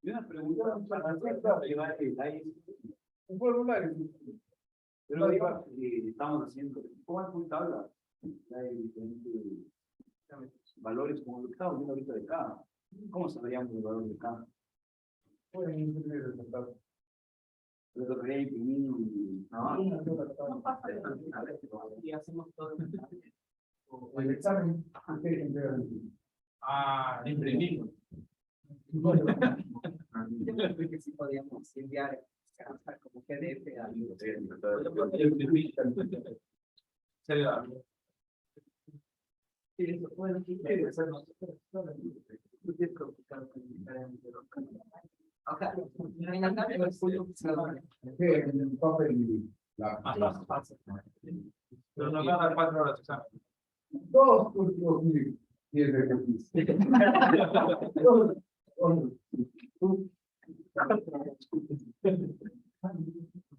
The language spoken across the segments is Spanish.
Y una pregunta para un formulario. Pero arriba estamos haciendo, ¿cómo es un tabla? Hay diferentes valores como lo que estamos viendo ahorita de K. ¿Cómo sabríamos el valor de K? Pueden imprimir el resultado. Pero lo quería imprimir y... No pasa de una vez y hacemos todo el examen. Ah, imprimimos. Yo creo que sí podíamos enviar como PDF a pero nos va a dar 4 horas de examen. 2 últimos 10 ejercicios.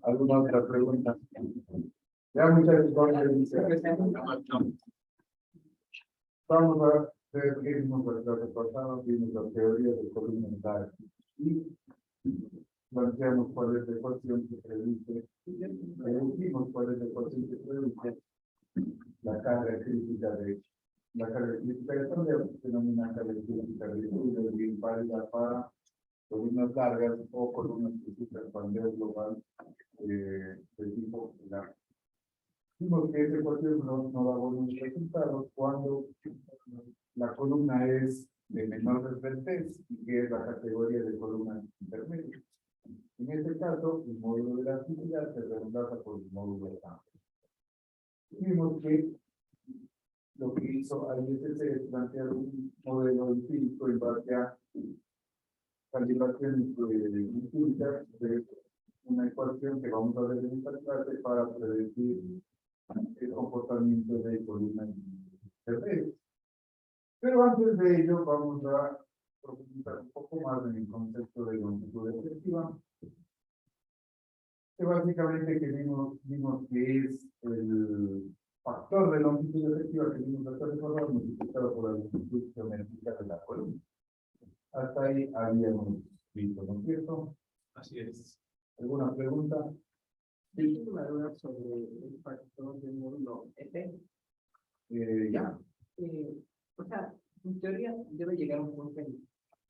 ¿Alguna otra pregunta? Ya muchas gracias. Vamos a ver qué vimos nuestro reportado, vimos la teoría del columnar y planteamos cuál es la ecuación que predice, deducimos cuál es la ecuación que predice la carga crítica de se denomina carga crítica de estudio y válida para columnas largas o columnas que sufren pandeo global de tipo largo. Vimos que esta ecuación nos da buenos resultados cuando la columna es de menor desventez y que es la categoría de columna intermedia. En este caso, el módulo de la actividad se reemplaza por el módulo de cambio. Vimos que lo que hizo ISC es plantear un modelo empírico en base a calibraciones empíricas de una ecuación que vamos a ver en esta clase para predecir el comportamiento de columnas intermedias. Pero antes de ello vamos a profundizar un poco más en el concepto de longitud efectiva, que básicamente vimos que es el factor de longitud efectiva que vimos hasta recordar multiplicado por la longitud geométrica de la columna. Hasta ahí habíamos visto, ¿no es cierto? Así es. ¿Alguna pregunta? Tengo una duda sobre el factor del módulo F. Ya. O sea, en teoría debe llegar a un punto en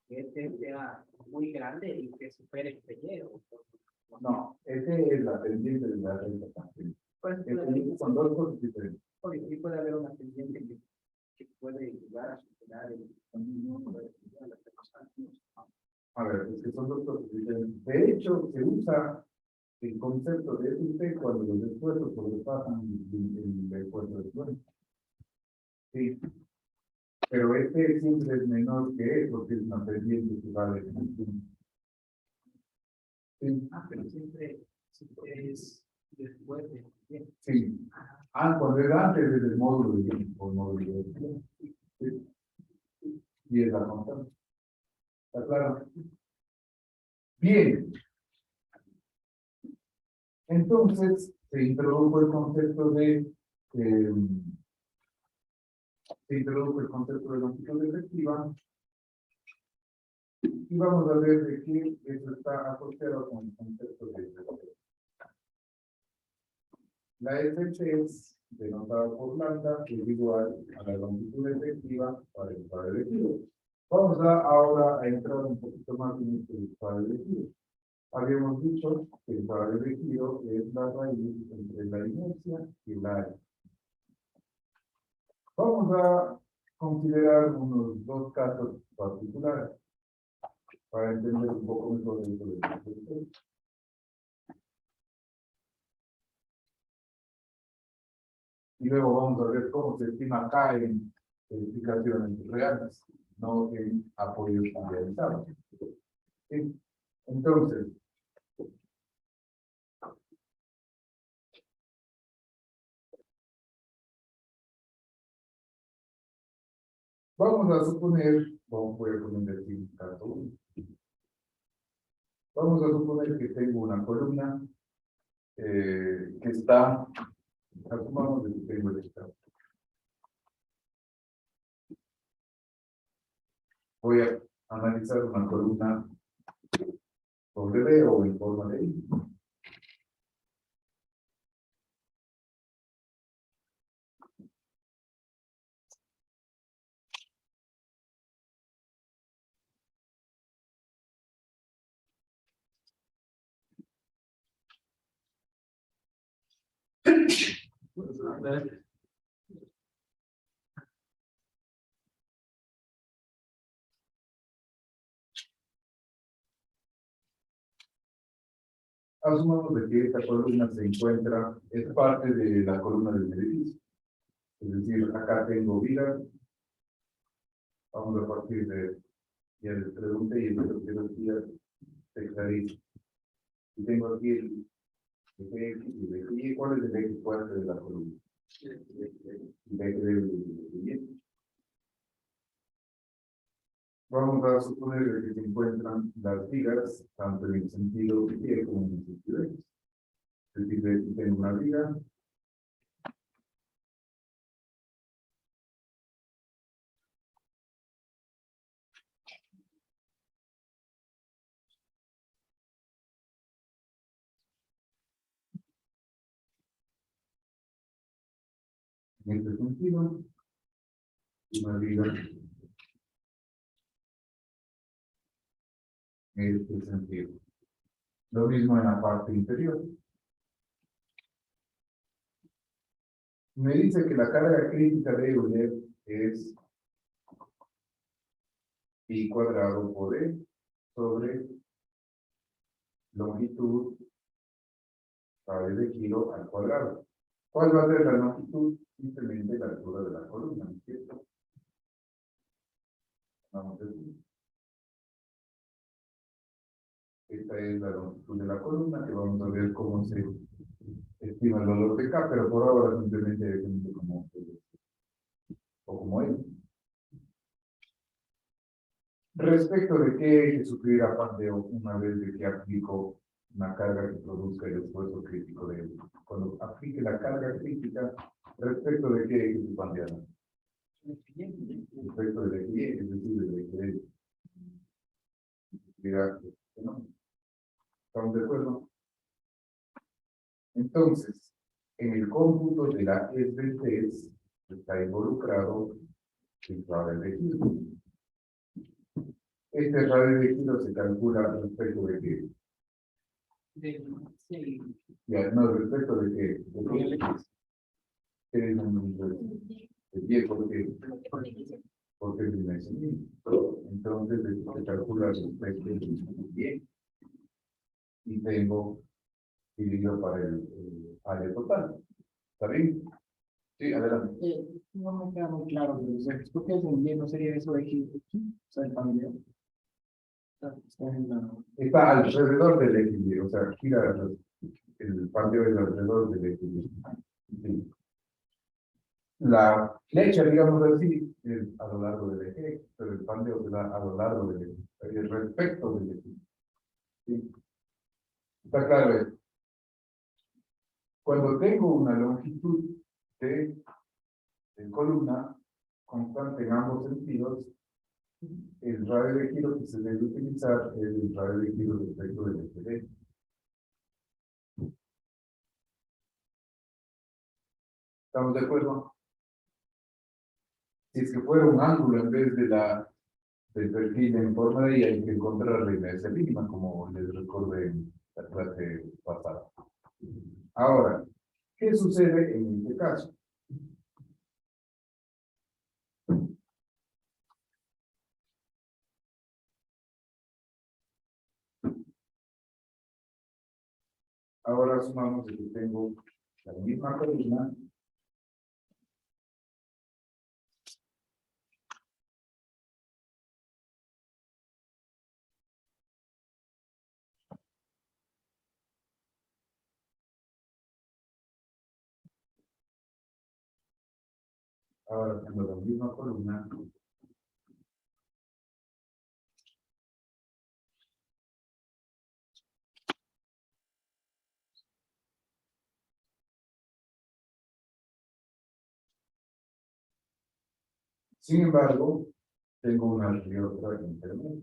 que este sea muy grande y que supere el peñero. No, ese es la pendiente de la recta también. Son dos cosas diferentes. Oye, sí puede haber una pendiente que puede llegar a superar el a ver, es que son dos cosas diferentes. De hecho, se usa el concepto de FP cuando los esfuerzos sobrepasan el esfuerzo de fuerza. Sí. Pero este siempre es menor que eso, porque es una pendiente que va de sí. Pero siempre es después de... Sí. Cuando era antes del módulo de tiempo, módulo de tiempo. Sí. Y es la constante. ¿Está claro? Bien. Entonces, se introdujo el concepto de longitud efectiva y vamos a ver de qué eso está asociado con el concepto de efectividad. La FC es denotada por lambda, que es igual a la longitud efectiva para el par elegido. Vamos ahora a entrar un poquito más en el par elegido. Habíamos dicho que el par elegido es la raíz entre la inercia y el área. Vamos a considerar unos dos casos particulares para entender un poco mejor el concepto. Y luego vamos a ver cómo se estima acá en explicaciones reales, no en apoyos idealizados. ¿Sí? Entonces, Vamos a suponer, voy a poner aquí caso 1. Vamos a suponer que tengo una columna que está, asumamos que tengo el estado. Voy a analizar una columna W o en forma de I. Asumamos de que esta columna se encuentra, es parte de la columna del edificio. Es decir, acá tengo vigas. Vamos a partir de, ya les pregunté y es lo que decía, se clarifica. Y tengo aquí el eje X y el eje Y. ¿Cuál es el eje fuerte de la columna? El eje de Y. Vamos a suponer que se encuentran las vigas, tanto en el sentido Y como en el sentido X. Es decir, aquí tengo una viga. En este sentido, una viga en este sentido. Lo mismo en la parte inferior. Me dice que la carga crítica de Euler es pi cuadrado por E sobre longitud radio de kilo al cuadrado. ¿Cuál va a ser la longitud? Simplemente la altura de la columna, ¿no es cierto? Vamos a decir. Esta es la longitud de la columna, que vamos a ver cómo se estima el valor de K, pero por ahora simplemente dejemos como o como es. Respecto de qué hay que sufrir a pandeo una vez de que aplico una carga que produzca el esfuerzo crítico de él. Cuando aplique la carga crítica, respecto de qué hay que pandear. Respecto de qué, es decir, de qué dirá, ¿no? ¿Estamos de acuerdo? Entonces, en el cómputo de la SBT está involucrado el radio de giro. Este radio de giro se calcula respecto de qué. Ya, no, respecto de qué. De qué es el 10, porque es dimensión. Entonces, se calcula respecto de 10 y tengo dividido para el área total. ¿Está bien? Sí, adelante. No me queda muy claro, ¿por qué el no sería eso de aquí? O sea, el familiar. Está alrededor del equilibrio, o sea, gira el pandeo es alrededor del equilibrio. Sí. La flecha, digamos así, es a lo largo del eje, pero el pandeo se da a lo largo del eje, respecto del eje. ¿Sí? Está claro esto. Cuando tengo una longitud de columna constante en ambos sentidos, el radio de giro que se debe utilizar es el radio de giro respecto del eje. ¿Estamos de acuerdo? Si es que fuera un ángulo en vez de del perfil en forma de I, hay que encontrar la inercia mínima, como les recordé en la clase pasada. Ahora, ¿qué sucede en este caso? Ahora sumamos que tengo la misma columna. Ahora tengo la misma columna Sin embargo, tengo una otra intermedia.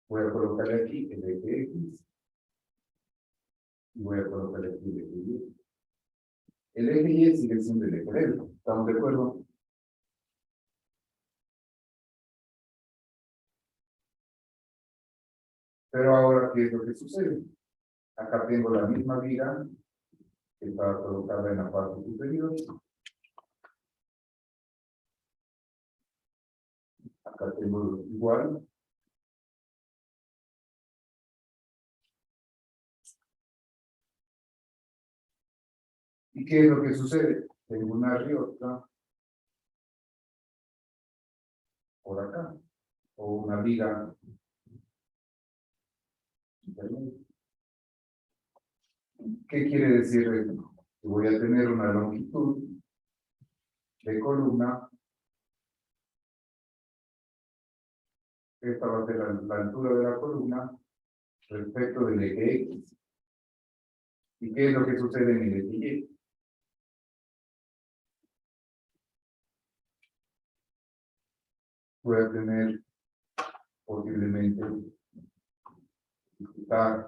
Voy a colocar aquí el eje X y voy a colocar aquí el eje Y. El eje Y sigue siendo el eje delta. ¿Estamos de acuerdo? Pero ahora, ¿qué es lo que sucede? Acá tengo la misma viga que está colocada en la parte superior. Acá tengo igual. ¿Y qué es lo que sucede? Tengo una riota por acá, o una viga intermedia. ¿Qué quiere decir esto? Que voy a tener una longitud de columna. Esta va a ser la altura de la columna respecto del eje X. ¿Y qué es lo que sucede en el eje Y? Voy a tener posiblemente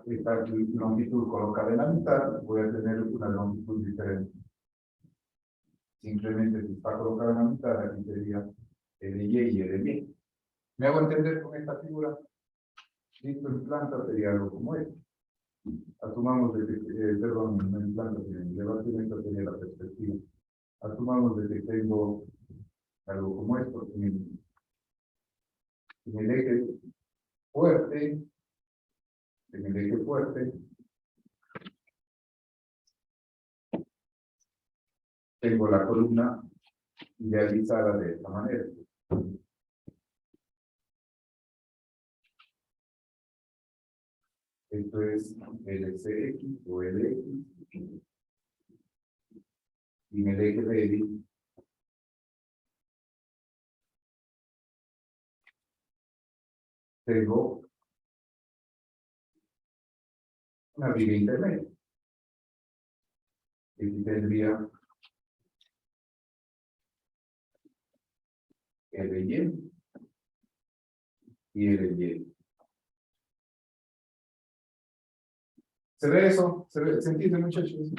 esta longitud colocada en la mitad, voy a tener una longitud diferente. Simplemente si está colocada en la mitad, aquí sería el de Y y el de Y. ¿Me hago entender con esta figura? Visto en planta sería algo como esto. Asumamos de que, perdón, no en planta, sino en elevación, esta sería la perspectiva. Asumamos de que tengo algo como esto, en el eje fuerte, tengo la columna idealizada de esta manera. Esto es el CX o el X. Y en el eje débil tengo una viga intermedia. Aquí tendría el de Y y el de Y. ¿Se ve eso? ¿Se entiende, muchachos?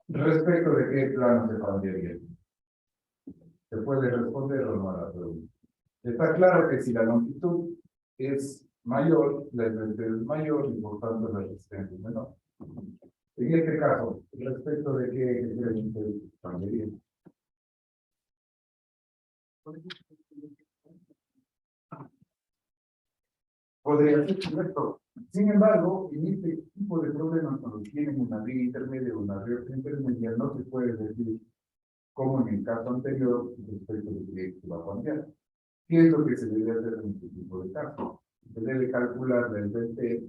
Respecto de qué plano se pondría bien. ¿Se puede responder o no a la pregunta? Está claro que si la longitud es mayor, la resistencia es mayor y por tanto la resistencia es menor. En este caso, respecto de qué creen ustedes que cambiaría. Podría ser correcto. Sin embargo, en este tipo de problemas, cuando tienen una viga intermedia o una riota intermedia, no se puede decir como en el caso anterior respecto de que se va a cambiar. ¿Qué es lo que se debe hacer en este tipo de casos? Se debe calcular la SBT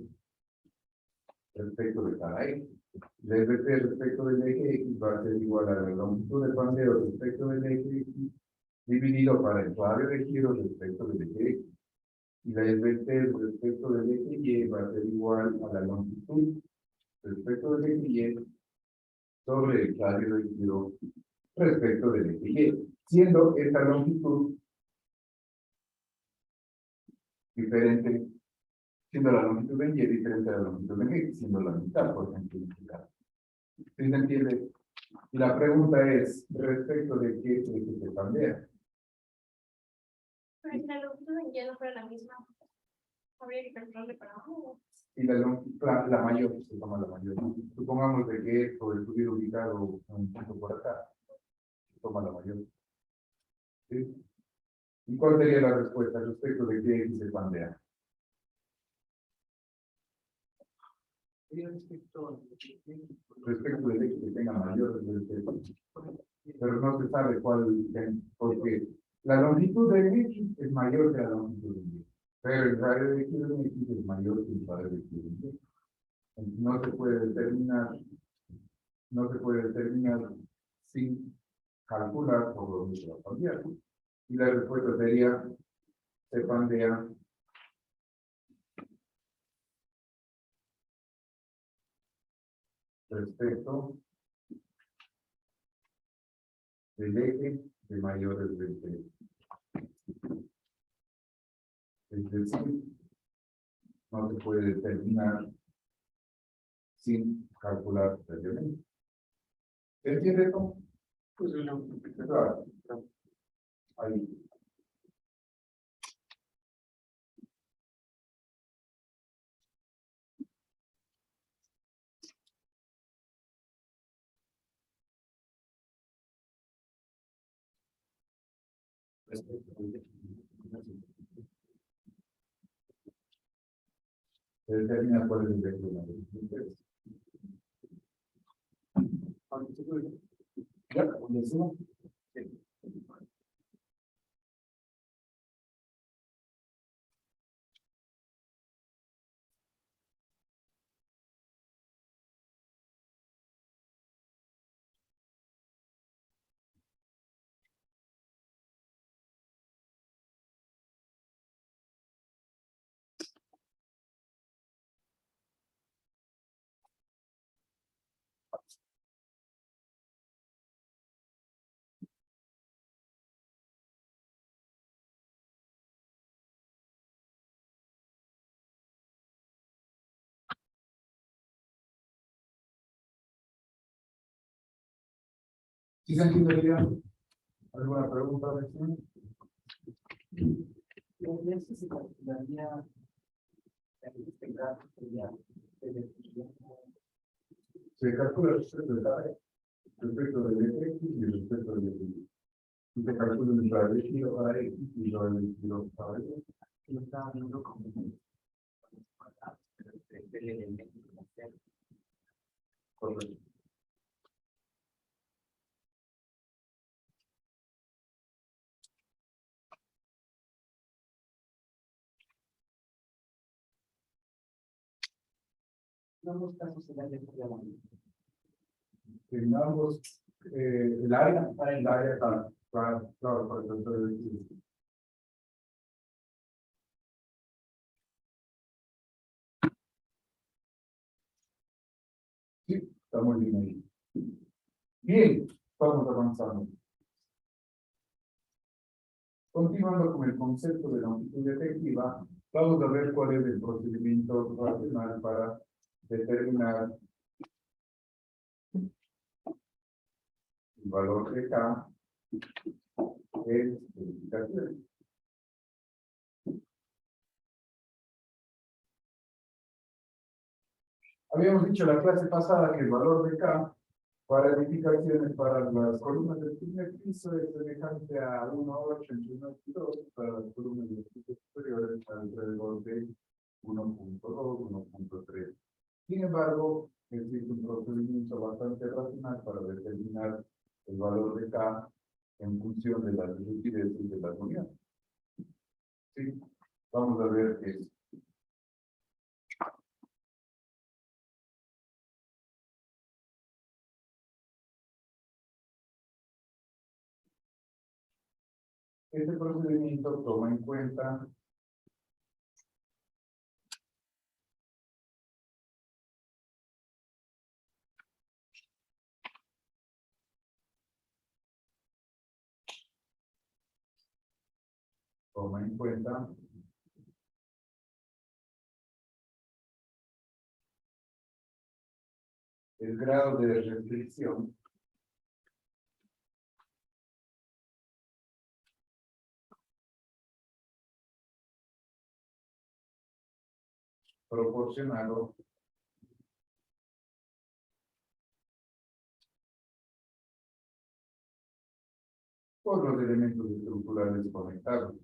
respecto de cada eje. La SBT respecto del eje X va a ser igual a la longitud del bandero respecto del eje X dividido para el radio de giro respecto del eje X. Y la SBT respecto del eje Y va a ser igual a la longitud respecto del eje Y sobre el radio de giro respecto del eje Y, siendo esta longitud diferente, siendo la longitud de Y diferente a la longitud de X, siendo la mitad, por ejemplo, en este caso. ¿Sí se entiende? Y la pregunta es, respecto de qué es que se cambia. Pero si la longitud de Y no fuera la misma, habría que calcularle para abajo. Y la mayor, se toma la mayor. Supongamos de que esto estuviera ubicado un punto por acá, se toma la mayor. ¿Sí? ¿Y cuál sería la respuesta respecto de qué X se cambia? Respecto del X que tenga mayor respuesta. Pero no se sabe cuál, porque la longitud de X es mayor que la longitud de Y, pero el radio de giro de X es mayor que el radio de giro de Y. No se puede determinar sin calcular por dónde se va a cambiar. Y la respuesta sería, se pandea respecto del eje de mayores es decir, no se puede determinar sin calcular previamente. ¿Se entiende esto? Pues no. Claro. Ahí. Se determina cuál es el vector mayor. ¿Ya? ¿Dónde decimos? ¿Sí se entiende bien? ¿Alguna pregunta, vecino? ¿Y se calcularía este gráfico ya? Se calcula el respecto del X y el respecto del Y. Y se calcula el radio giro para X y el giro para Y. Lo estaba viendo como Correcto. en ambos casos se da de En ambos, el área está, claro, para el centro del X. Sí, está muy bien ahí. Bien, vamos avanzando. Continuando con el concepto de longitud efectiva, vamos a ver cuál es el procedimiento racional para determinar el valor de K en verificaciones. Habíamos dicho en la clase pasada que el valor de K para edificaciones para las columnas del primer piso es semejante a 1,8 entre 1 y 2, para las columnas de los pisos superiores alrededor de 1,2, 1,3. Sin embargo, existe un procedimiento bastante racional para determinar el valor de K en función de las rigideces de las unidades. Sí, vamos a ver qué es. Este procedimiento toma en cuenta el grado de restricción proporcionado por los elementos estructurales conectados.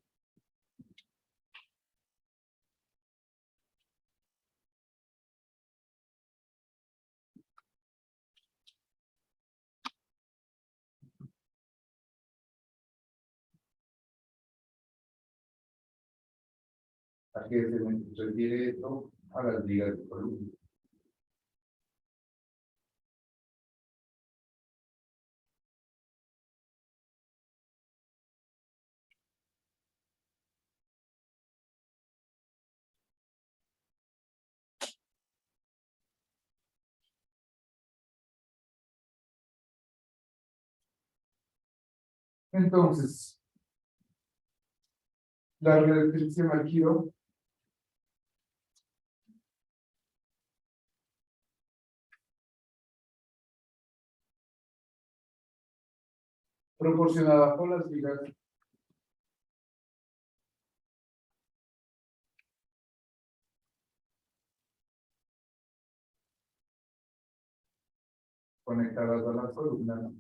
¿A qué se refiere esto? A las ligas de columna. Entonces, la restricción al giro proporcionada por las vigas conectadas a las columnas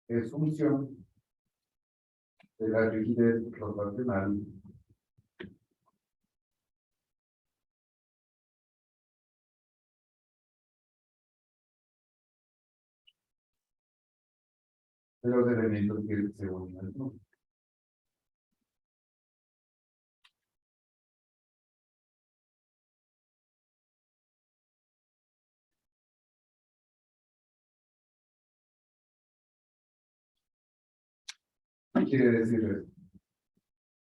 es función de la rigidez rotacional de los elementos que se unen al núcleo. ¿Qué quiere decir esto?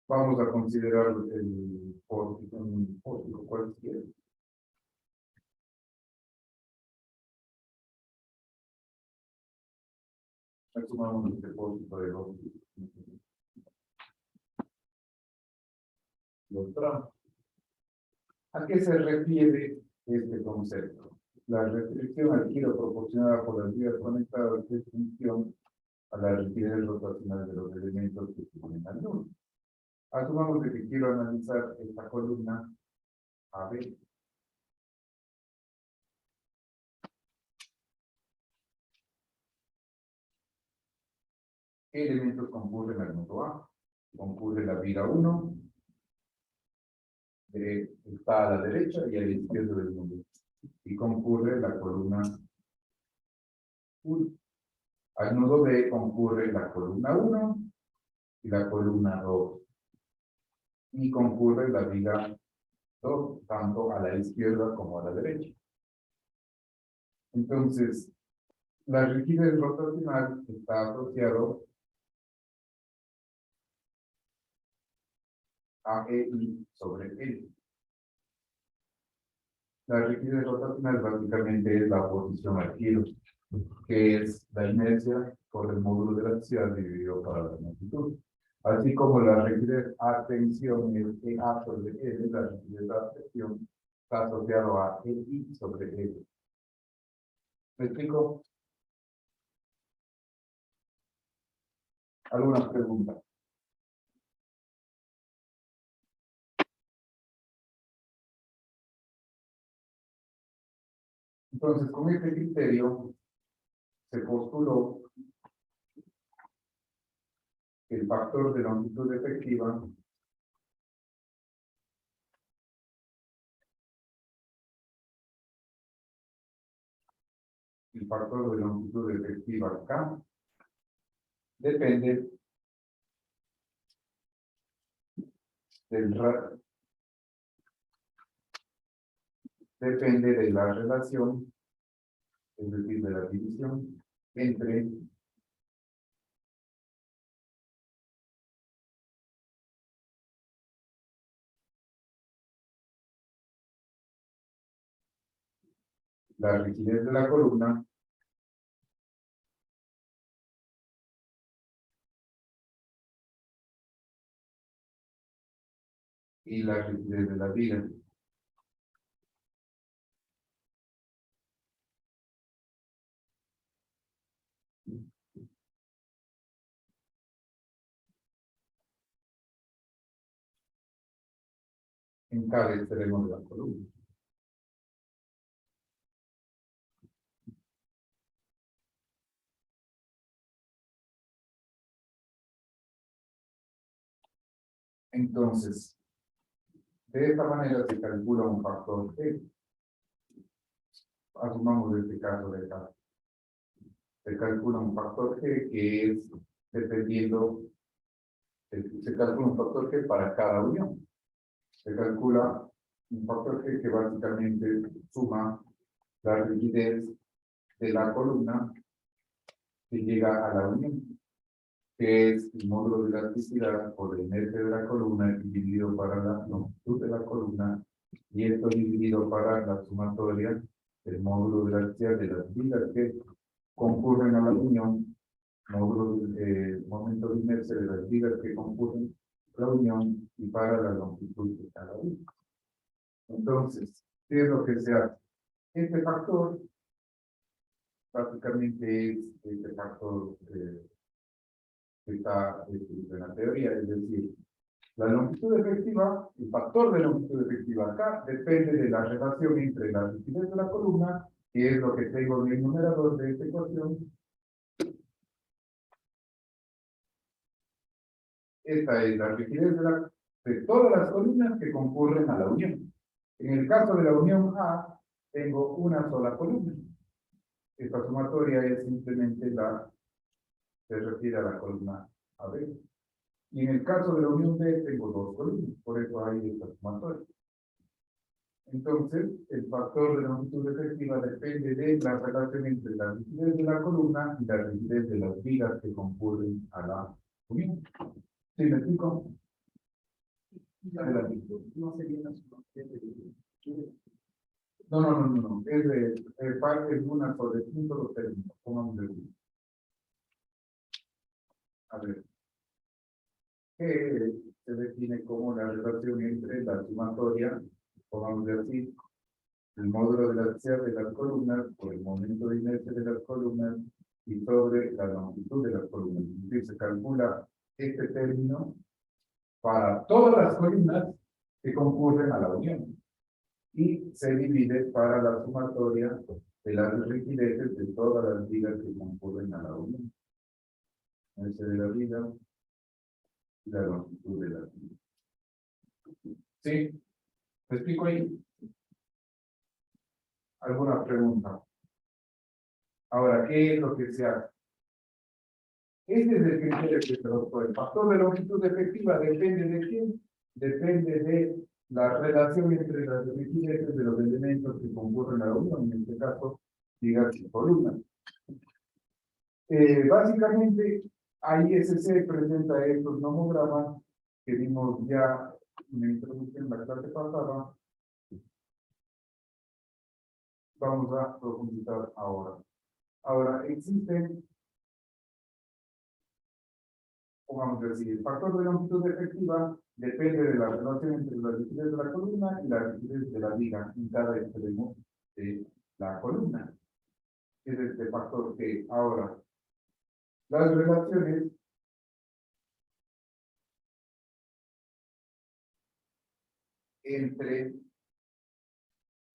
Vamos a considerar el pórtico, un pórtico cualquiera. Asumamos este pórtico de los tramos. ¿A qué se refiere este concepto? La restricción al giro proporcionada por las vías conectadas es función a la rigidez rotacional de los elementos que se ponen al núcleo. Asumamos que quiero analizar esta columna AB. ¿Qué elementos concurren al nodo A? Concurre la viga 1, está a la derecha y a la izquierda del nodo. Y concurre la columna 1. Al nodo B concurre la columna 1 y la columna 2. Y concurre la viga 2, tanto a la izquierda como a la derecha. Entonces, la rigidez rotacional está asociado a EI sobre L. La rigidez rotacional básicamente es la oposición al giro, que es la inercia por el módulo de la velocidad dividido por la longitud. Así como la rigidez a tensión es EA sobre L, la rigidez a presión está asociado a EI sobre L. ¿Me explico? ¿Algunas preguntas? Entonces, con este criterio se postuló que el factor de longitud efectiva K depende de la relación, es decir, de la división entre la rigidez de la columna y la rigidez de la viga. En cada extremo de la columna. Entonces, de esta manera se calcula un factor G. Asumamos este caso de acá. Se calcula un factor G que es dependiendo, se calcula un factor G para cada unión. Se calcula un factor G que básicamente suma la rigidez de la columna que llega a la unión, que es el módulo de elasticidad por el metro de la columna dividido para la longitud de la columna, y esto dividido para la sumatoria del módulo de elasticidad de las vigas que concurren a la unión, módulo momento de inercia de las vigas que concurren a la unión y para la longitud de cada viga. Entonces, ¿qué es lo que se hace? Este factor básicamente es este factor que está escrito en la teoría, es decir, la longitud efectiva, el factor de longitud efectiva acá depende de la relación entre la rigidez de la columna, que es lo que tengo en el numerador de esta ecuación. Esta es la rigidez de todas las columnas que concurren a la unión. En el caso de la unión A, tengo una sola columna. Esta sumatoria es simplemente se refiere a la columna AB. Y en el caso de la unión B, tengo dos columnas, por eso hay esta sumatoria. Entonces, el factor de longitud efectiva depende de la relación entre la rigidez de la columna y la rigidez de las vigas que concurren a la unión. ¿Sí me explico? No sería una No. Es de parte de una sobre punto los términos. Pongamos de uno. A ver. Que se define como la relación entre la sumatoria, pongamos de así, el módulo de la elasticidad de las columnas por el momento de inercia de las columnas y sobre la longitud de las columnas. Es decir, se calcula este término para todas las columnas que concurren a la unión y se divide para la sumatoria de las rigideces de todas las vigas que concurren a la unión. Ese de la viga y la longitud de la viga. ¿Sí? ¿Me explico ahí? ¿Alguna pregunta? Ahora, ¿qué es lo que se hace? Este es el criterio que se nos pone. El factor de longitud efectiva depende de quién? Depende de la relación entre las rigideces de los elementos que concurren a la unión, en este caso, vigas y columnas. Básicamente, ISC presenta estos nomogramas que vimos ya en la introducción en la clase pasada. Vamos a profundizar ahora. Ahora, existen, vamos a decir, el factor de longitud efectiva depende de la relación entre la rigidez de la columna y la rigidez de la viga en cada extremo de la columna. Es este factor que ahora las relaciones entre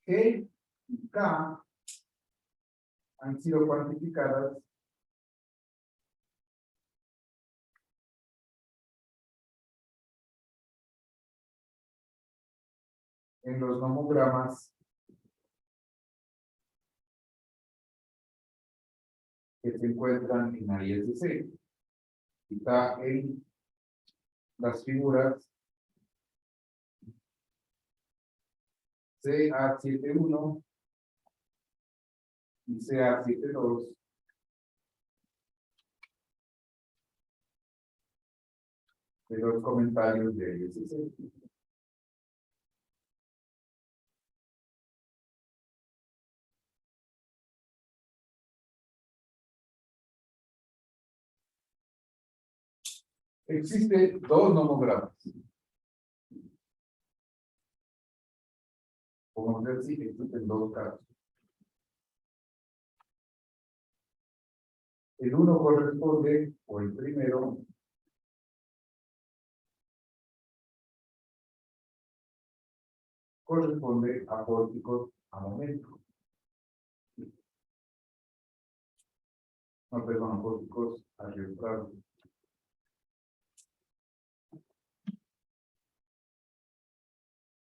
G y K han sido cuantificadas en los nomogramas que se encuentran en ISC. Está en las figuras CA71 y CA72 de los comentarios de ISC. Existen dos nomogramas. Como decir, existen dos casos. El uno corresponde, o el primero, corresponde a pórticos a momento. No, perdón, a pórticos arriesgados.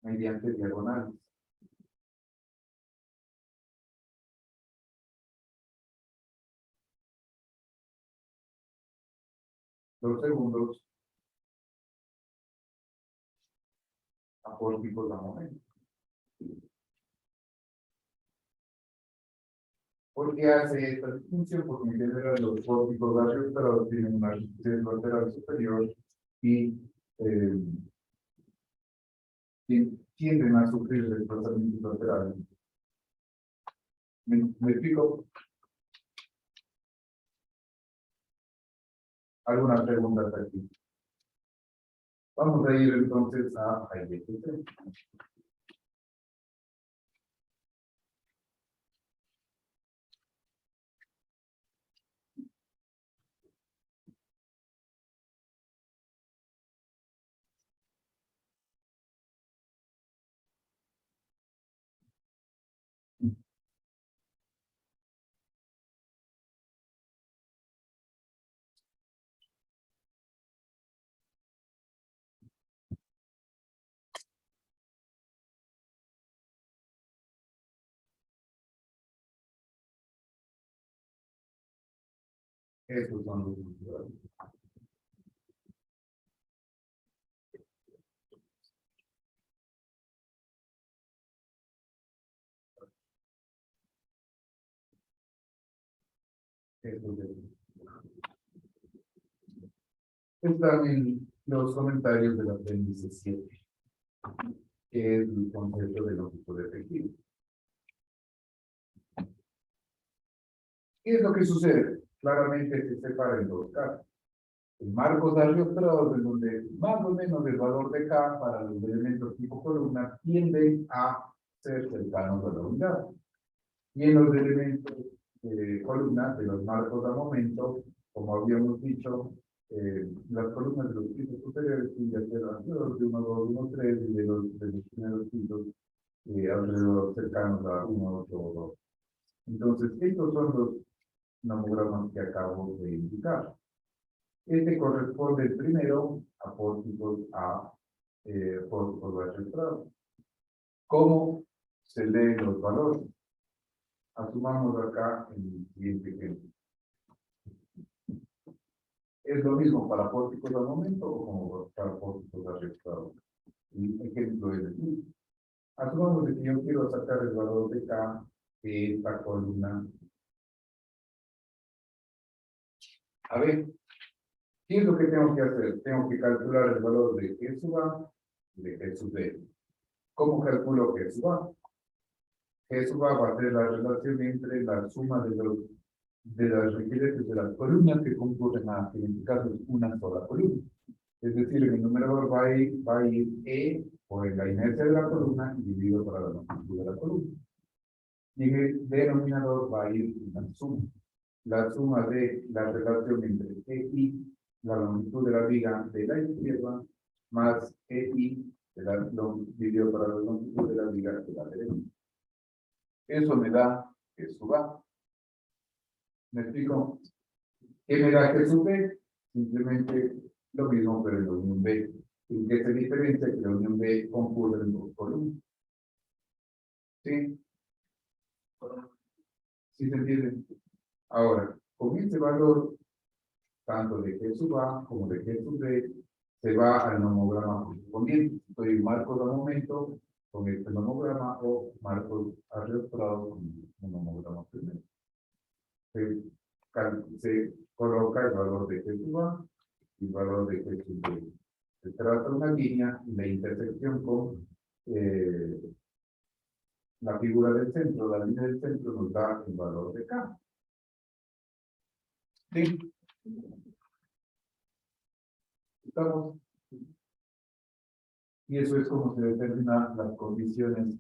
Mediante diagonales. Los segundos a pórticos a momento. ¿Por qué hace esta distinción? Porque en general los pórticos arrectados tienen una resistencia lateral superior y eh, tienden a sufrir desplazamientos laterales. ¿Me explico? ¿Alguna pregunta hasta aquí? Vamos a ir entonces a IETC. Esos son los culturales. Están en los comentarios del apéndice 7, que es el concepto de longitud efectiva. ¿Qué es lo que sucede? Claramente se separa en dos casos. En marcos ariostrados, en donde más o menos el valor de K para los elementos tipo columna tienden a ser cercanos a la unidad. Y en los elementos columnas de los marcos a momento, como habíamos dicho, las columnas de los pisos superiores tienden a ser alrededor de 1, 2, 1, 3 y de los primeros pisos alrededor cercanos a 1, 8 o 2. Entonces, estos son los nomogramas que acabo de indicar. Este corresponde primero a pórticos a pórticos arrectados. ¿Cómo se leen los valores? Asumamos acá el siguiente ejemplo. ¿Es lo mismo para pórticos al momento o como para pórticos arrectados? El ejemplo es el mismo. Asumamos que yo quiero sacar el valor de K de esta columna. A ver, ¿qué es lo que tengo que hacer? Tengo que calcular el valor de G sub A y de G sub B. ¿Cómo calculo G sub A? G sub A va a ser la relación entre la suma de las rigidezes de las columnas que concurren a, que en este caso es una sola columna. Es decir, en el numerador va a ir E por la inercia de la columna y dividido por la longitud de la columna. Y en el denominador va a ir la suma de la relación entre EI, la longitud de la viga de la izquierda, más EI, dividido por la longitud de la viga de la derecha. Eso me da G sub A. ¿Me explico? ¿Qué me da G sub B? Simplemente lo mismo, pero en la unión B. ¿En qué se diferencia? Que la unión B concurre en dos columnas. ¿Sí? ¿Sí se entiende? Ahora, con este valor, tanto de G sub A como de G sub B, se va al nomograma correspondiente. Estoy en marcos de momento con este nomograma o marcos arrastrados con un nomograma primero. Se coloca el valor de G sub A y el valor de G sub B. Se traza una línea y la intersección con la figura del centro, la línea del centro nos da el valor de K. ¿Sí? ¿Estamos? Y eso es como se determinan las condiciones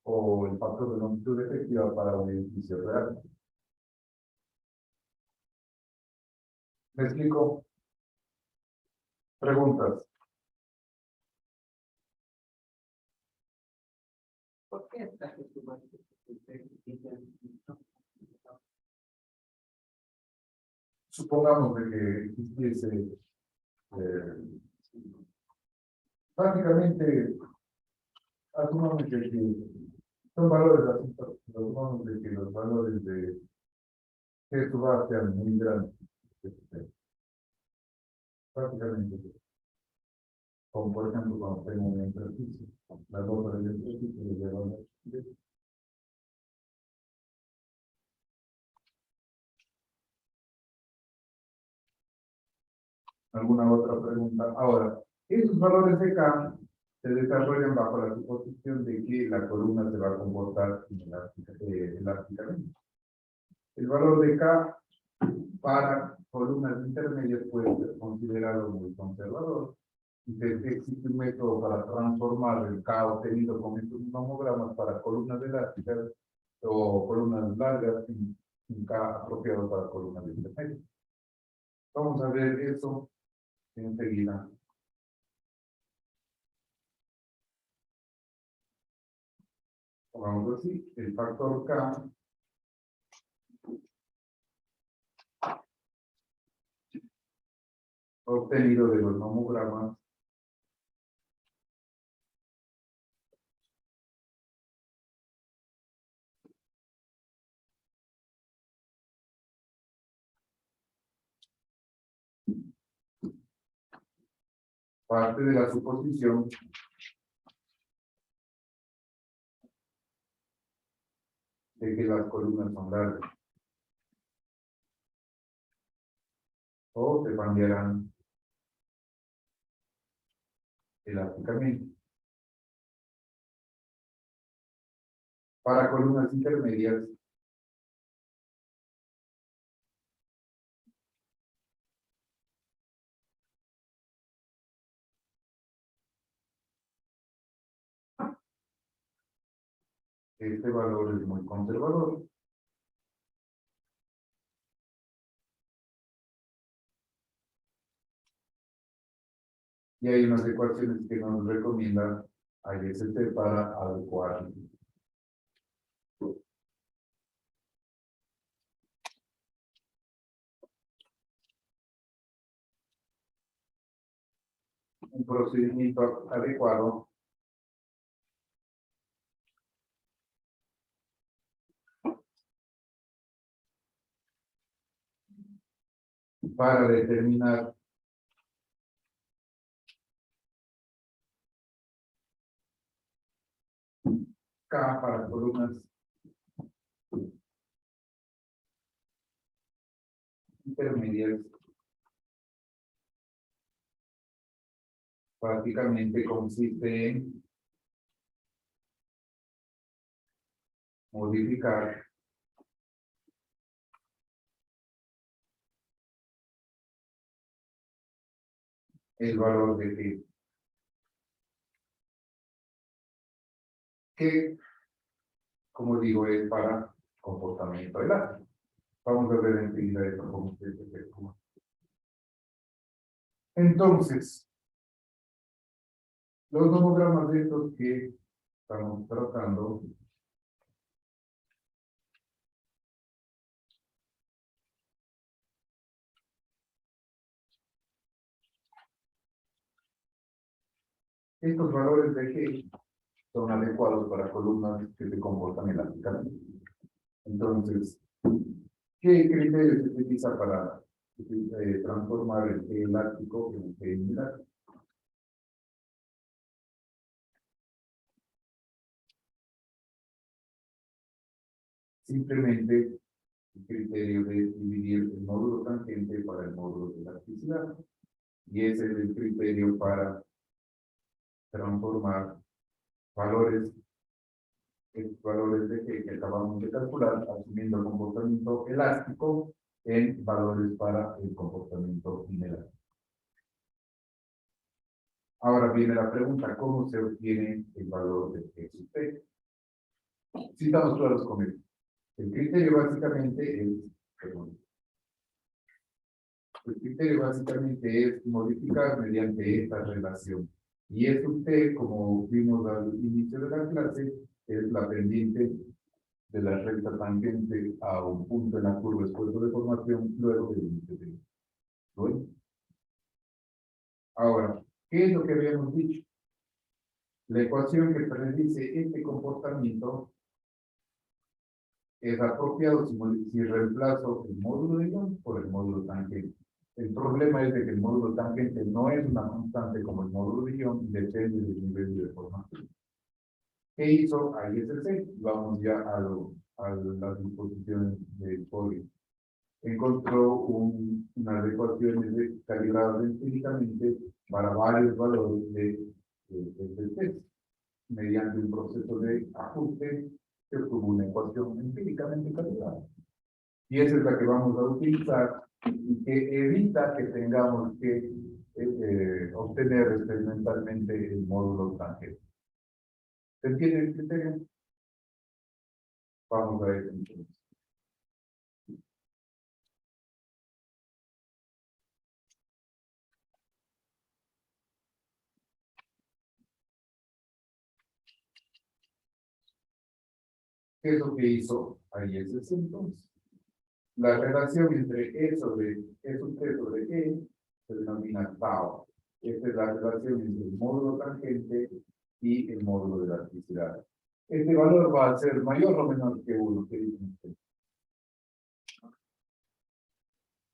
o el factor de longitud efectiva para un edificio real. ¿Me explico? ¿Preguntas? ¿Por qué está Supongamos de que existiese prácticamente asumamos de que son valores asumamos de que los valores de G sub A sean muy grandes. Prácticamente, como por ejemplo cuando tengo un ejercicio, las dos horas de ejercicio les llevan ¿Alguna otra pregunta? Ahora, esos valores de K se desarrollan bajo la suposición de que la columna se va a comportar elásticamente. El valor de K para columnas intermedias puede ser considerado muy conservador. Existe un método para transformar el K obtenido con estos nomogramas para columnas elásticas o columnas largas en K apropiado para columnas intermedias. Vamos a ver eso enseguida. Pongamos así, el factor K obtenido de los nomogramas parte de la suposición de que las columnas son largas o se cambiarán elásticamente. Para columnas intermedias, este valor es muy conservador. Y hay unas ecuaciones que nos recomienda IST para adecuar. Un procedimiento adecuado para determinar K para columnas intermedias. Prácticamente consiste en modificar el valor de T, que, como digo, es para comportamiento elástico. Vamos a ver enseguida eso cómo se efectúa. Entonces, los nomogramas de estos que estamos tratando estos valores de G son adecuados para columnas que se comportan elásticamente. Entonces, ¿qué criterio se utiliza para transformar el G elástico en G inelástico? Simplemente el criterio de dividir el módulo tangente para el módulo de elasticidad. Y ese es el criterio para transformar valores de que acabamos de calcular, asumiendo el comportamiento elástico en valores para el comportamiento inelástico. Ahora viene la pregunta, ¿cómo se obtiene el valor de G sub T? Si estamos claros con esto. El criterio básicamente es modificar mediante esta relación. Y E sub T, como vimos al inicio de la clase, es la pendiente de la recta tangente a un punto en la curva esfuerzo de formación luego del inicio de ¿no? Ahora, ¿qué es lo que habíamos dicho? La ecuación que predice este comportamiento es apropiado si reemplazo el módulo de ion por el módulo tangente. El problema es de que el módulo tangente no es una constante como el módulo de ion y depende del nivel de deformación. ¿Qué hizo ISC? Vamos ya a las disposiciones del código. encontró unas ecuaciones calibradas empíricamente para varios valores del test, mediante un proceso de ajuste que obtuvo una ecuación empíricamente calibrada. Y esa es la que vamos a utilizar y que evita que tengamos que obtener experimentalmente el módulo tangente. ¿Se entiende el criterio? Vamos a ver entonces. ¿Qué es lo que hizo ahí ese entonces? La relación entre E sobre E se denomina tau. Esta es la relación entre el módulo tangente y el módulo de la elasticidad. Este valor va a ser mayor o menor que 1. ¿Qué dicen ustedes?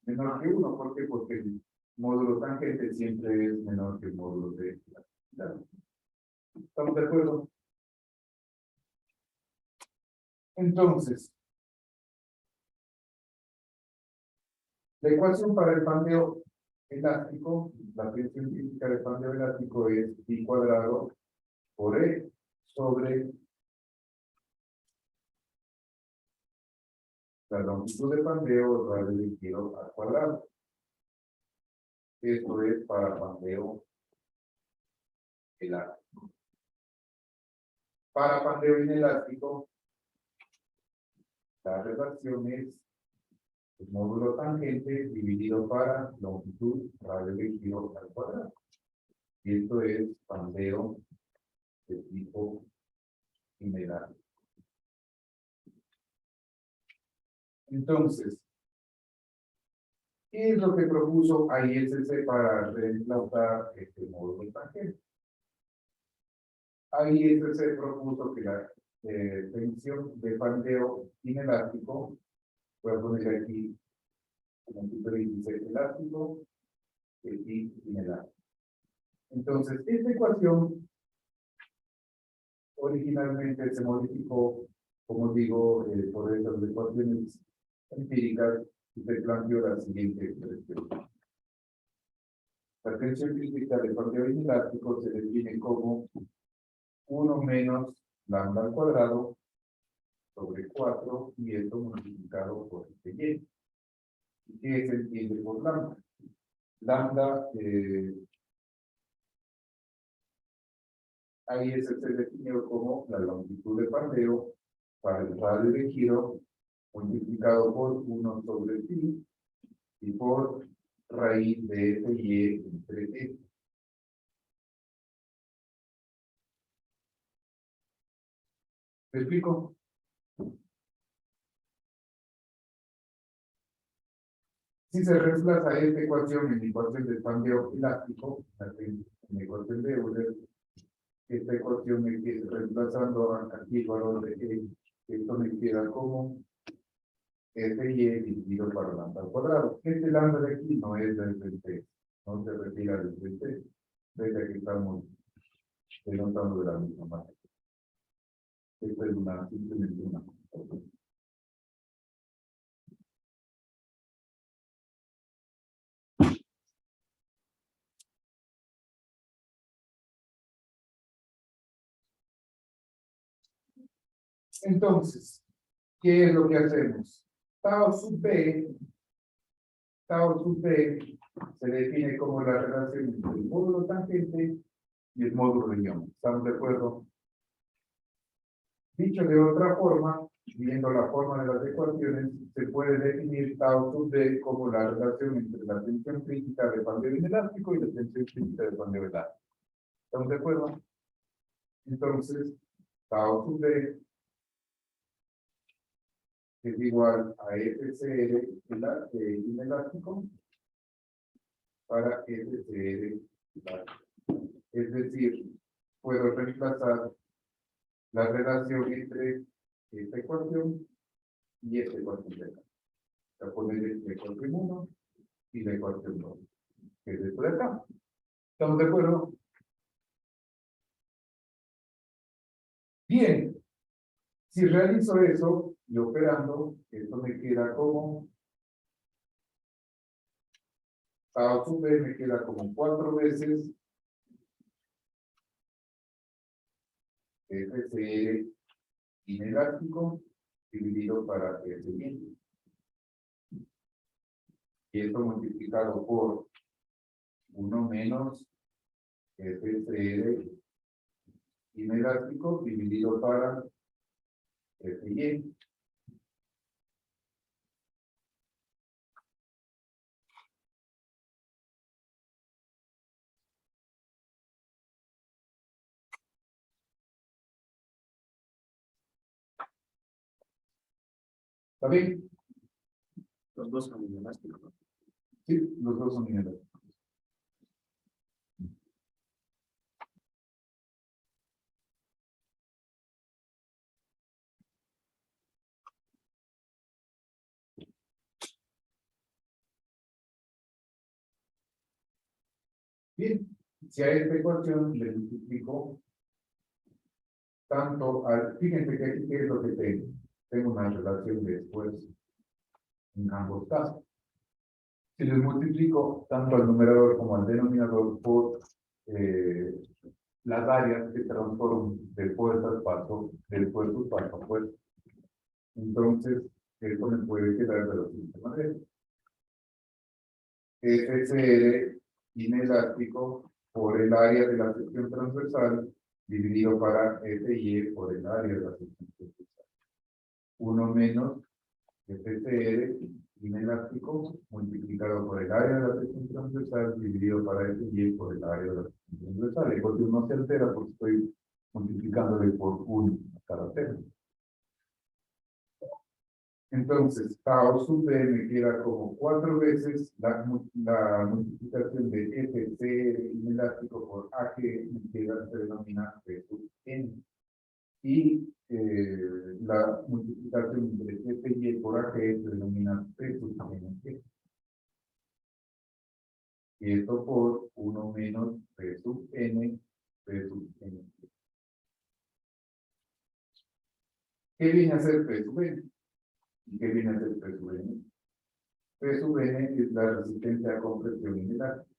Menor que 1, ¿por qué? Porque el módulo tangente siempre es menor que el módulo de elasticidad. ¿Estamos de acuerdo? Entonces, la ecuación para el pandeo elástico, la tensión física del pandeo elástico es pi cuadrado por E sobre la longitud de pandeo radio de giro al cuadrado. Esto es para pandeo elástico. Para pandeo inelástico, la relación es el módulo tangente dividido para longitud radio de giro al cuadrado. Y esto es pandeo de tipo inelástico. Entonces, ¿qué es lo que propuso ISC para reemplazar este módulo tangente? ISC propuso que la tensión de pandeo inelástico, voy a poner aquí como tipo índice elástico y inelástico. Entonces, esta ecuación originalmente se modificó, como digo, por estas ecuaciones empíricas y se planteó la siguiente expresión. La tensión física del pandeo inelástico se define como 1 menos lambda al cuadrado sobre 4 y esto multiplicado por este y. ¿Qué se entiende por lambda? Lambda, ahí se definió como la longitud de pandeo para el radio de giro multiplicado por 1 sobre pi y por raíz de f y entre e. ¿Me explico? Si se reemplaza esta ecuación en la ecuación del pandeo elástico, en la ecuación de Euler, esta ecuación me queda reemplazando aquí el valor de e, esto me queda como f y dividido para lambda al cuadrado. Este lambda de aquí no es del 3, no se retira del 3. Desde que estamos denotando de la misma manera. Esta es simplemente una. Entonces, ¿qué es lo que hacemos? Tau sub B se define como la relación entre el módulo tangente y el módulo de ion. ¿Estamos de acuerdo? Dicho de otra forma, viendo la forma de las ecuaciones, se puede definir tau sub B como la relación entre la tensión crítica del pandeo inelástico y la tensión crítica del pandeo elástico. ¿Estamos de acuerdo? Entonces, tau sub B es igual a FCL inelástico para FCL elástico. Es decir, puedo reemplazar la relación entre esta ecuación y esta ecuación de acá. Voy a poner la ecuación 1 y la ecuación 2, que es esto de acá. ¿Estamos de acuerdo? Bien. Si realizo eso y operando, esto me queda como Tau sub B me queda como 4 veces FCR inelástico dividido para FY. Y esto multiplicado por 1 menos FCR inelástico dividido para FY. ¿Está bien? Los dos son inelásticos, ¿no? Sí, los dos son inelásticos. Bien, si a esta ecuación le multiplico tanto al, fíjense que aquí qué es lo que tengo. Tengo una relación de esfuerzo en ambos casos. Si les multiplico tanto al numerador como al denominador por las áreas que transforman de fuerzas paso, del esfuerzo paso a fuerza. Entonces, esto me puede quedar de la siguiente manera. FCR inelástico por el área de la sección transversal dividido para FY por el área de la sección transversal. 1 menos FCR inelástico multiplicado por el área de la sección transversal dividido para FY por el área de la sección transversal. El código no se altera porque estoy multiplicándole por 1 a cada termo. Entonces, tau sub B me queda como 4 veces la multiplicación de FC inelástico por AG me queda, se denomina P sub N. Y la multiplicación entre FY por AG se denomina P sub NG. Y esto por 1 menos P sub N, P sub NG. ¿Qué viene a ser P sub N? ¿Y qué viene a ser P sub N? P sub N es la resistencia a compresión inelástica.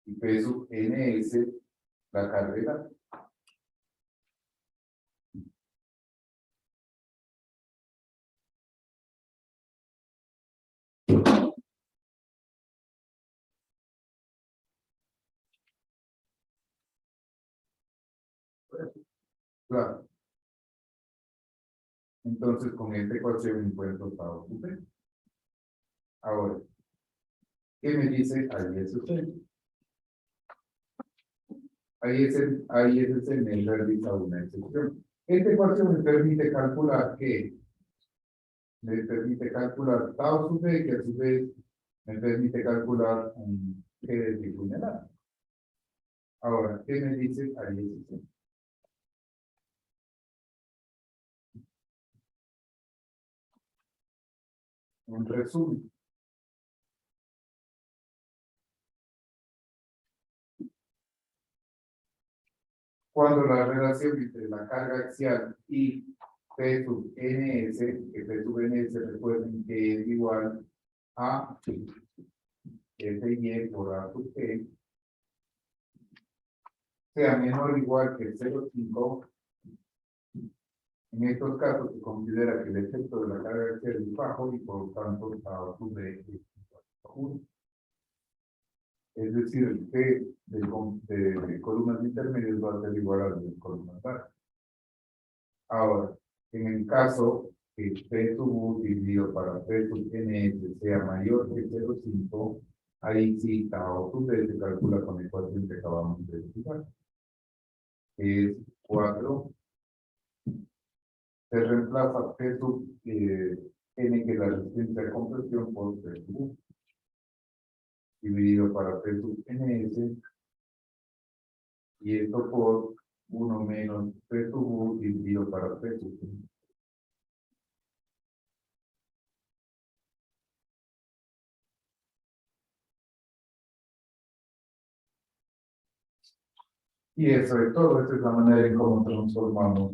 Y P sub N es la carga. Claro. Entonces, con esta ecuación encuentro tau sub B. Ahora, ¿qué me dice ahí es usted? Ahí es el CNE realiza una excepción. Esta ecuación me permite calcular que me permite calcular tau sub B, que a su vez me permite calcular un G de tipo inelástico. Ahora, ¿qué me dice ahí es usted? Un resumen. Cuando la relación entre la carga axial y P sub NS, que P sub NS recuerden que es igual a FY por A sub G, sea menor o igual que 0,5, en estos casos se considera que el efecto de la carga axial es bajo y por lo tanto tau sub B es igual a 1. Es decir, el P de columnas intermedias va a ser igual al de columnas bajas. Ahora, en el caso que P sub U dividido para P sub NS sea mayor que 0,5, ahí sí tau sub B se calcula con la ecuación que acabamos de explicar, que es 4. Se reemplaza P sub N, que es la resistencia de compresión, por P sub U, dividido para P sub NS, y esto por 1 menos P sub U dividido para P sub N. Y eso es todo, esta es la manera en cómo transformamos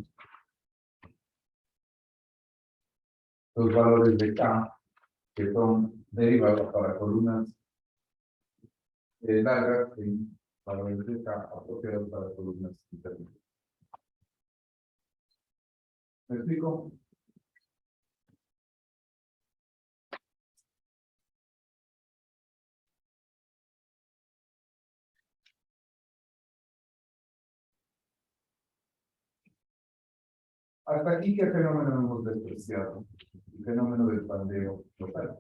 los valores de K, que son derivados para columnas largas en valores de K asociados para columnas intermedias. ¿Me explico? Hasta aquí, ¿qué fenómeno hemos despreciado? El fenómeno del pandeo local.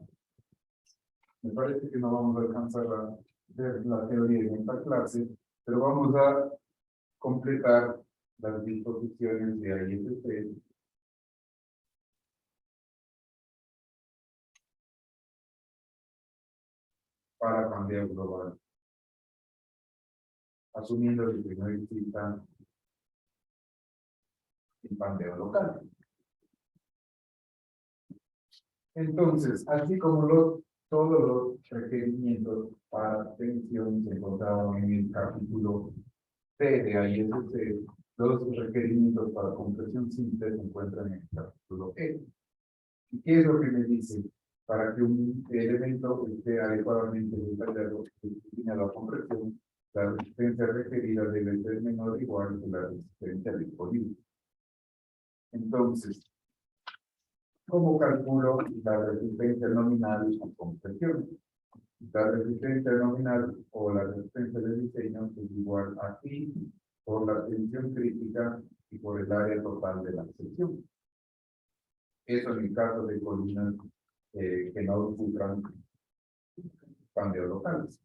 Me parece que no vamos a alcanzar a ver la teoría en esta clase, pero vamos a completar las disposiciones de ISC para pandeo global, asumiendo que no exista el pandeo local. Entonces, así como todos los requerimientos para pensión se encontraban en el capítulo C de ISC, los requerimientos para compresión simple se encuentran en el capítulo E. ¿Y qué es lo que me dice? Para que un elemento esté adecuadamente detallado destinado a compresión, la resistencia requerida debe ser menor o igual que la resistencia disponible. Entonces, ¿cómo calculo la resistencia nominal a compresión? La resistencia nominal o la resistencia de diseño es igual a I por la tensión crítica y por el área total de la sección. Eso en el caso de columnas que no sufran pandeo locales.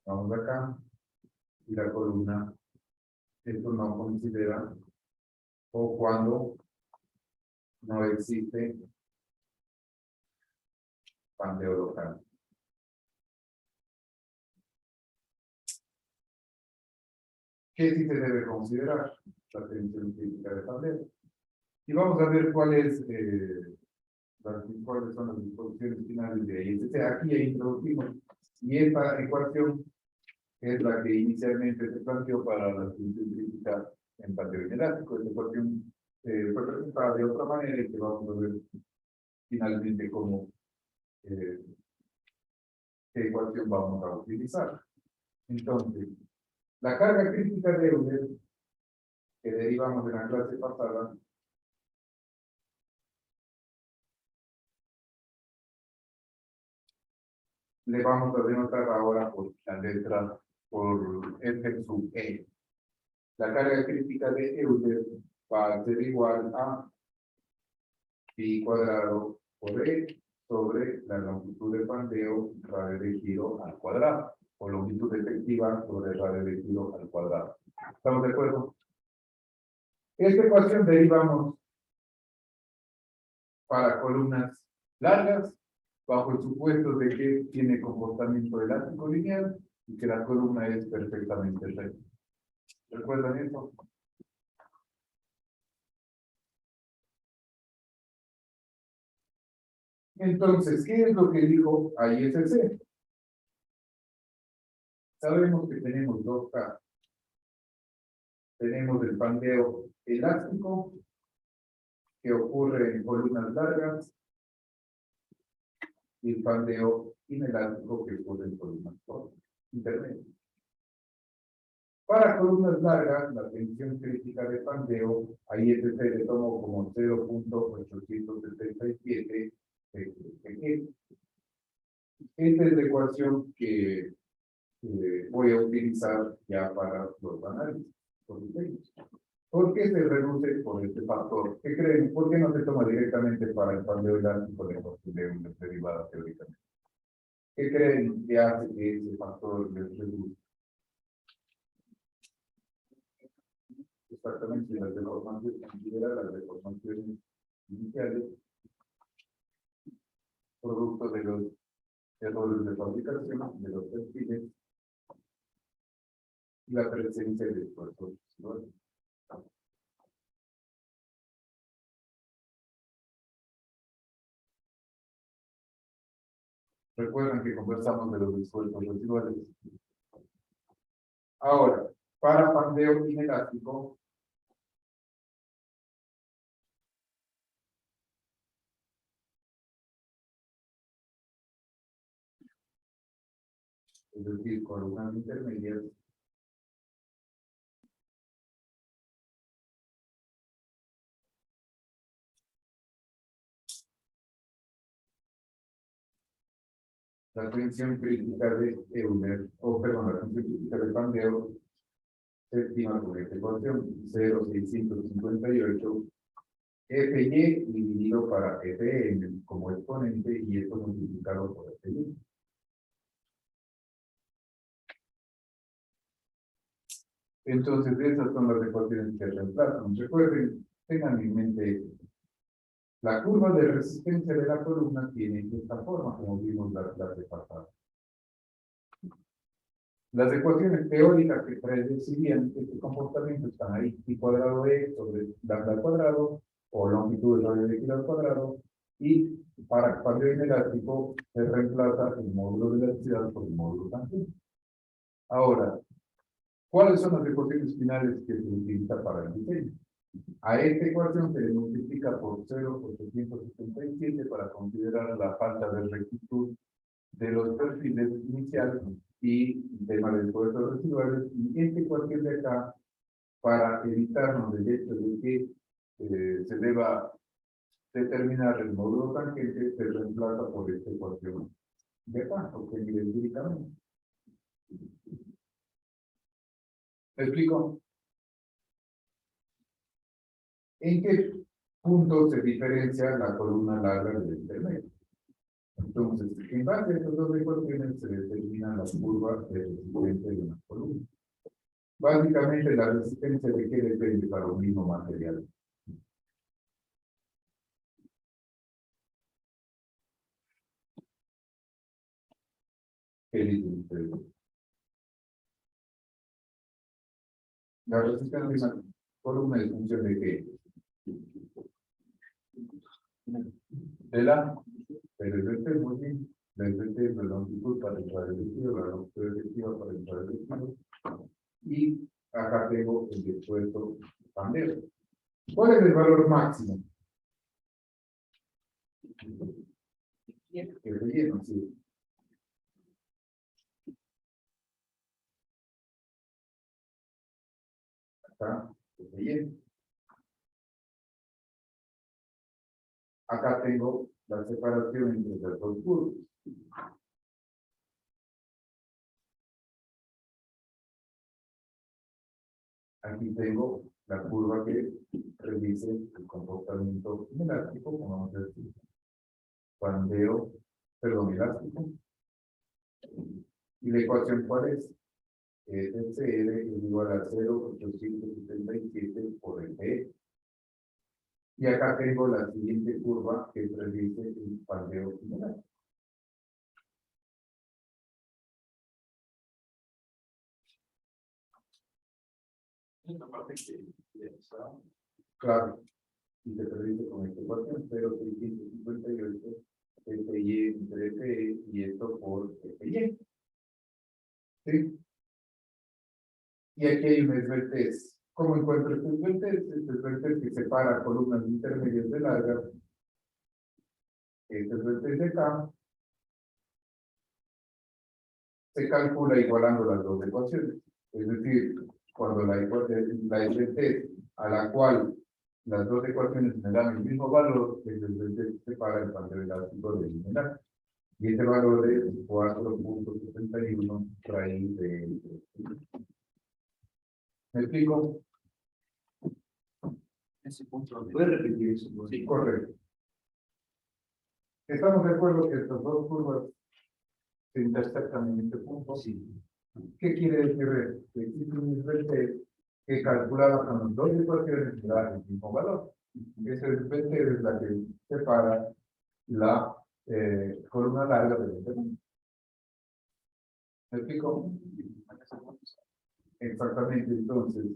Vamos acá y la columna, esto no considera o cuando no existe pandeo local. ¿Qué sí se debe considerar? La tensión crítica de pandeo. Y vamos a ver cuáles son las disposiciones finales de ISC. Aquí introducimos, y esta ecuación es la que inicialmente se planteó para la tensión crítica en pandeo inelástico. Esta ecuación fue presentada de otra manera y que vamos a ver finalmente cómo qué ecuación vamos a utilizar. Entonces, la carga crítica de Euler, que derivamos de la clase pasada, le vamos a denotar ahora por la letra, por F sub E. La carga crítica de Euler va a ser igual a pi cuadrado por E sobre la longitud de pandeo radio de giro al cuadrado, o longitud efectiva sobre radio de giro al cuadrado. ¿Estamos de acuerdo? Esta ecuación derivamos para columnas largas, bajo el supuesto de que tiene comportamiento elástico lineal y que la columna es perfectamente recta. ¿Recuerdan eso? Entonces, ¿qué es lo que dijo ISC? Sabemos que tenemos dos casos. Tenemos el pandeo elástico, que ocurre en columnas largas, y el pandeo inelástico, que ocurre en columnas intermedias. Para columnas largas, la tensión crítica de pandeo, ISC le tomo como 0.877. Esta es la ecuación que voy a utilizar ya para los análisis. ¿Por qué se reduce por este factor? ¿Qué creen? ¿Por qué no se toma directamente para el pandeo elástico de una derivada teóricamente? ¿Qué creen que hace que ese factor les reduzca? Exactamente, las deformaciones, considera las deformaciones iniciales, producto de los errores de fabricación, de los textiles, y la presencia de esfuerzos. Recuerdan que conversamos de los esfuerzos residuales. Ahora, para pandeo inelástico, es decir, columnas intermedias, la tensión crítica de Euler, o perdón, la tensión crítica de pandeo, se estima por esta ecuación 0,658 FY dividido para Fn como exponente y esto multiplicado por FY. Entonces, esas son las ecuaciones que reemplazan. Recuerden, tengan en mente, la curva de resistencia de la columna tiene esta forma, como vimos la clase pasada. Las ecuaciones teóricas que predecirían este comportamiento están ahí. Pi cuadrado E sobre lambda al cuadrado, o longitud del radio de kilo al cuadrado, y para pandeo inelástico se reemplaza el módulo de elasticidad por el módulo tangente. Ahora, ¿cuáles son las ecuaciones finales que se utilizan para el diseño? A esta ecuación se le multiplica por 0,877 para considerar la falta de rectitud de los perfiles iniciales y tema de esfuerzos residuales, y esta ecuación de acá, para evitarnos el hecho de que se deba determinar el módulo tangente, se reemplaza por esta ecuación de acá, porque idénticamente. ¿Me explico? ¿En qué punto se diferencia la columna larga del intermedio? Entonces, en base a estas dos ecuaciones se determina la curva de resistencia de una columna. Básicamente, la resistencia de qué depende para un mismo material. ¿Qué dicen ustedes? La resistencia de una columna es función de qué? De la PLVT, muy bien. La LVT es la longitud para el radio líquido, la longitud efectiva para el radio líquido. Y acá tengo el despuesto pandeo. ¿Cuál es el valor máximo? El relleno, sí. Acá, el relleno. Acá tengo la separación entre las dos curvas. Aquí tengo la curva que revise el comportamiento inelástico, como vamos a decir, pandeo, perdón, elástico. ¿Y la ecuación cuál es? SL es igual a 0,877 por el P. Y acá tengo la siguiente curva que predice el pandeo inelástico. Claro, y se predice con esta ecuación 0,658 FY entre FE y esto por FY. ¿Sí? Y aquí hay un esbeltez. ¿Cómo encuentro este esbeltez? Este esbeltez que separa columnas intermedias de largas. Este esbeltez de acá se calcula igualando las dos ecuaciones. Es decir, cuando la esbeltez a la cual las dos ecuaciones me dan el mismo valor, el esbeltez separa el pandeo elástico del inelástico. Y este valor es 4,71 raíz de... ¿Me explico? Ese punto. ¿Puede repetir eso? Sí, correcto. ¿Estamos de acuerdo que estas dos curvas se intersectan en este punto? Sí. ¿Qué quiere decir esto? Que existe un esbeltez que calculada con las dos ecuaciones me da el mismo valor. Ese esbeltez es la que separa la columna larga del intermedio. ¿Me explico? Exactamente, entonces,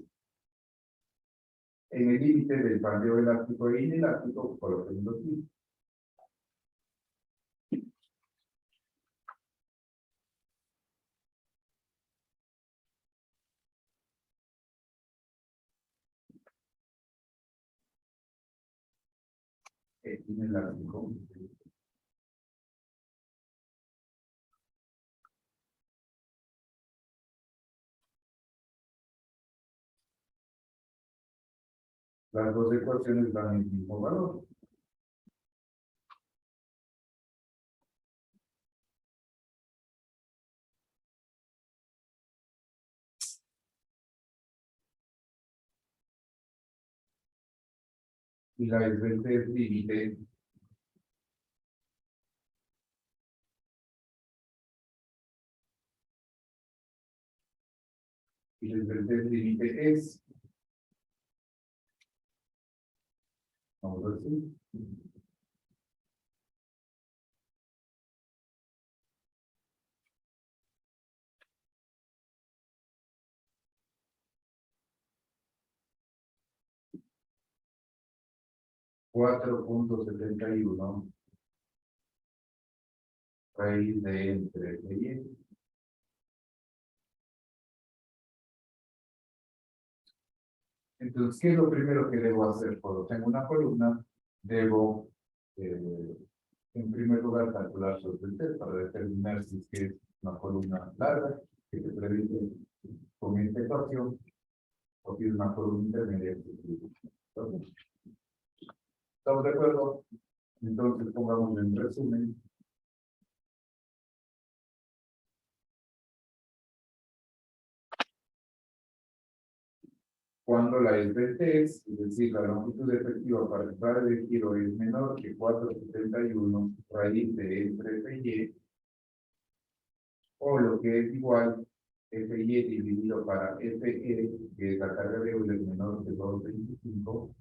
en el límite del pandeo elástico e inelástico, coloquemos aquí. inelástico. Las dos ecuaciones dan el mismo valor. Y la desventaja es límite. Y la desventaja límite es. Vamos a ver si. $4.71 raíz de entre y. Entonces, ¿qué es lo primero que debo hacer? Cuando tengo una columna, debo, en primer lugar, calcular su desventaja para determinar si es una columna larga, que se predice con esta ecuación, o si es una columna intermedia. ¿Estamos de acuerdo? Entonces, pongamos en resumen. Cuando la es decir, la longitud efectiva para el radio de giro es menor que 4.71 raíz de entre Fy, o lo que es igual, Fy dividido para Fe, que es la carga de Euler menor que 2.25,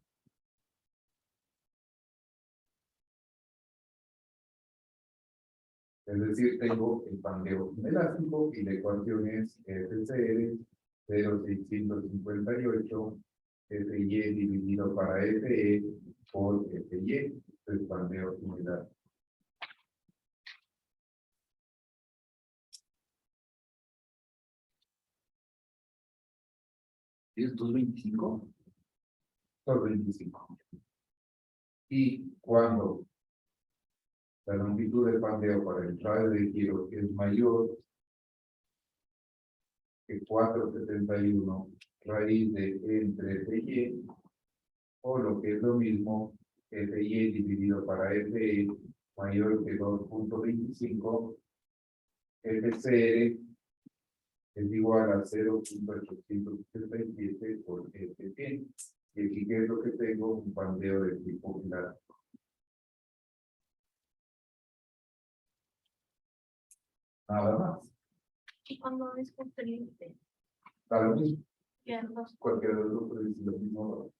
es decir, tengo el pandeo inelástico y la ecuación es FCR 0.658 Fy dividido para Fe por Fy, el pandeo inelástico. ¿Es 225? 2.25. Y cuando la longitud del pandeo para el radio de giro es mayor que 4.71 raíz de entre Fy, o lo que es lo mismo, Fy dividido para Fe mayor que 2.25, FCR es igual a 0.877 por Fp. Y aquí, ¿qué es lo que tengo? Un pandeo de tipo elástico. Nada más. Y cuando es justo el límite, Da lo mismo. quedan dos. Cualquiera de los dos puede decir lo mismo.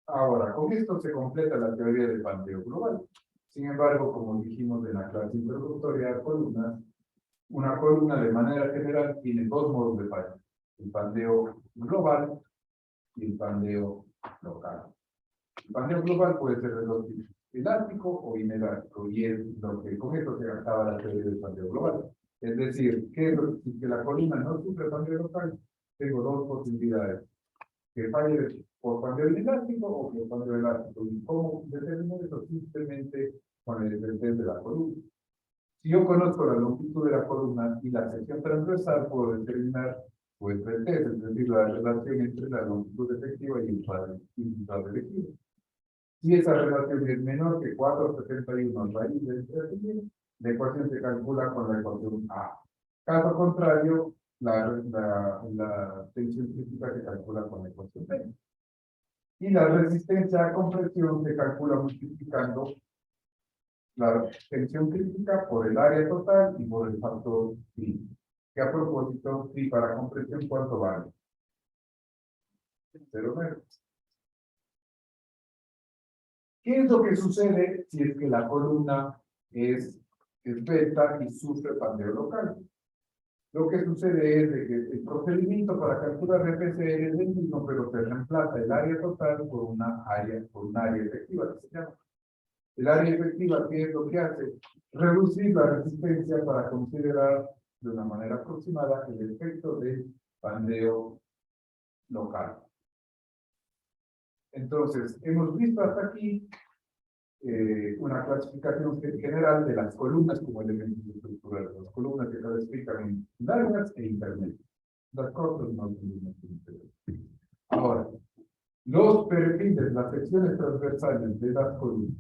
Ahora, con esto se completa la teoría del pandeo global. Sin embargo, como dijimos en la clase introductoria de columnas, una columna de manera general tiene dos modos de pandeo: el pandeo global y el pandeo local. El pandeo global puede ser de dos tipos: elástico o inelástico, y es lo que con esto se acaba la teoría del pandeo global. Es decir, que la columna no sufre pandeo local, tengo dos posibilidades: que falle por pandeo inelástico o por pandeo elástico. ¿Y cómo determino eso? Simplemente con el desventaja de la columna. Si yo conozco la longitud de la columna y la sección transversal, puedo determinar su desventaja, es decir, la relación entre la longitud efectiva y el radio de giro. Si esa relación es menor que 4.71 raíz de entre, la ecuación se calcula con la ecuación A. Caso contrario, la tensión crítica se calcula con la ecuación B. Y la resistencia a compresión se calcula multiplicando la tensión crítica por el área total y por el factor phi. Que a propósito, phi para compresión, ¿cuánto vale? 0,9. ¿Qué es lo que sucede si es que la columna es beta y sufre pandeo local? Lo que sucede es de que el procedimiento para capturar FCR es el mismo, pero se reemplaza el área total por un área efectiva, que se llama. El área efectiva, ¿qué es lo que hace? Reducir la resistencia para considerar de una manera aproximada el efecto del pandeo local. Entonces, hemos visto hasta aquí una clasificación general de las columnas como elementos estructurales. Las columnas que clasifican en largas e intermedias. Las cortas no son intermedias. Ahora, los perfiles, las secciones transversales de las columnas,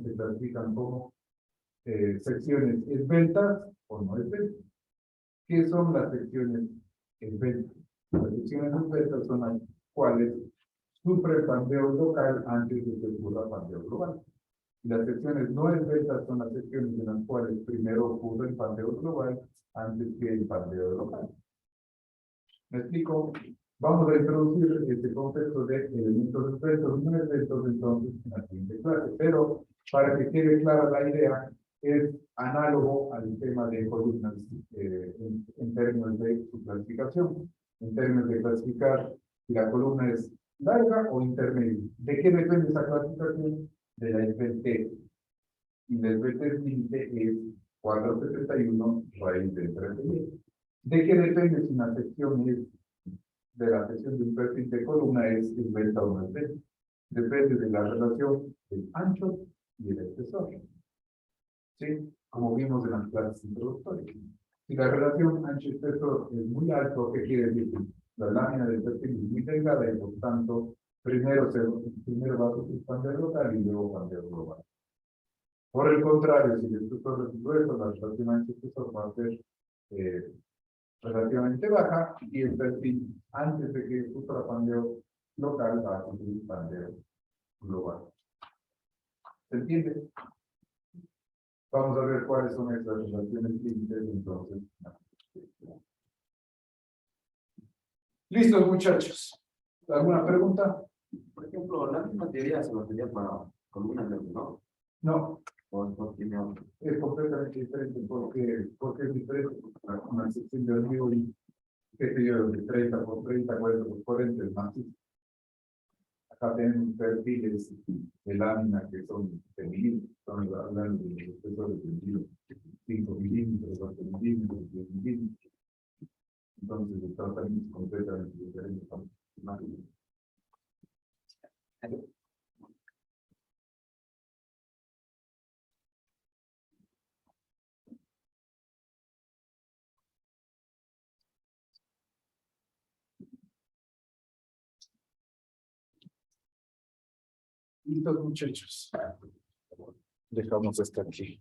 se clasifican como secciones esbeltas o no esbeltas. ¿Qué son las secciones esbeltas? Las secciones esbeltas son las cuales sufren pandeo local antes de que ocurra pandeo global. Y las secciones no esbeltas son las secciones en las cuales primero ocurre el pandeo global antes que el pandeo local. ¿Me explico? Vamos a introducir este concepto de elementos esbeltos y no esbeltos entonces en la siguiente clase, pero para que quede clara la idea, es análogo al tema de columnas en términos de su clasificación, en términos de clasificar si la columna es larga o intermedia. ¿De qué depende esa clasificación? De la esbeltez. Y la esbeltez límite es 471 raíz de 13. ¿De qué depende si una sección es de la sección de un perfil de columna es esbelta o no esbelta? Depende de la relación del ancho y el espesor. ¿Sí? Como vimos en las clases introductorias. Si la relación ancho-espesor es muy alto, ¿qué quiere decir? La lámina del perfil es muy delgada y por tanto, primero va a sufrir pandeo local y luego pandeo global. Por el contrario, si el espesor es grueso, la relación ancho-espesor va a ser relativamente baja y el perfil, antes de que sufra pandeo local, va a sufrir pandeo global. ¿Se entiende? Vamos a ver cuáles son estas relaciones límites entonces. ¿Listos, muchachos? ¿Alguna pregunta? Por ejemplo, la misma teoría se basaría para columnas de ¿no? No, O tiene otro. es completamente diferente porque es diferente. Una sección de hormigón y qué sé yo, de 30 por 30, 40 por 40 es macizo. Acá tenemos perfiles de lámina que son de milímetros, estamos hablando de espesores de milímetros, 5 milímetros, 8 milímetros, 10 milímetros. Entonces el tratamiento es completamente diferente. Listos, muchachos. Dejamos hasta aquí.